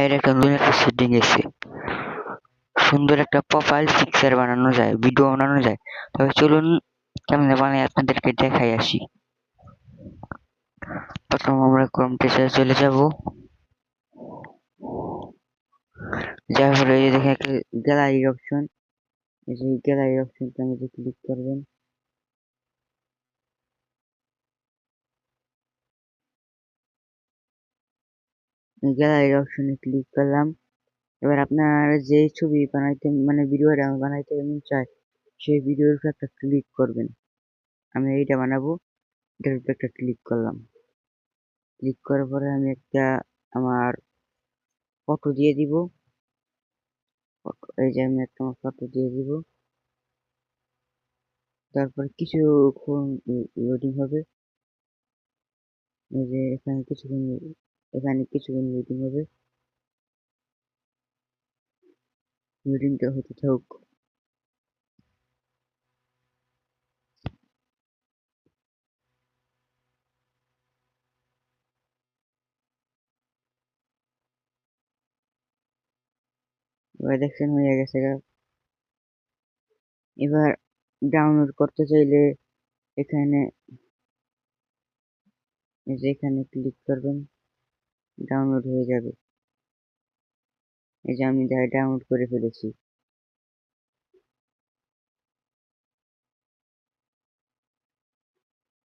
এর একটা নতুন একটা সেটিং এসে সুন্দর একটা প্রোফাইল পিকচার বানানো যায়, ভিডিও বানানো যায়। তবে চলুন কেমনে বানাই আপনাদেরকে দেখাই আসি। প্রথম আমরা ক্রোম টেক্সচারে চলে যাব, যার পরে এই যে দেখেন একটা গ্যালারি অপশন, এই যে গ্যালারি অপশনটা মধ্যে ক্লিক করবেন। গ্যালারি অপশনে ক্লিক করলাম। এবার আপনার যে ছবি বানাইতে মানে ভিডিওটা বানাইতে মন চায় সেই ভিডিওর উপর একটা ক্লিক করবেন। আমি এইটা বানাবো, এটার উপর একটা ক্লিক করলাম। ক্লিক করার পরে আমি একটা আমার ফটো দিয়ে দিব। এই যে আমি একটা ফটো দিয়ে দিব। তারপর কিছুক্ষণ লোডিং হবে। এই যে এখানে কিছুক্ষণ লোডিং হবে। লোডিংটা হতে থাকুক। এবার দেখছেন হয়ে গেছে। এবার ডাউনলোড করতে চাইলে এখানে এই যে এখানে ক্লিক করবেন, ডাউনলোড হয়ে যাবে। এই যে আমি ডাউনলোড করে ফেলেছি।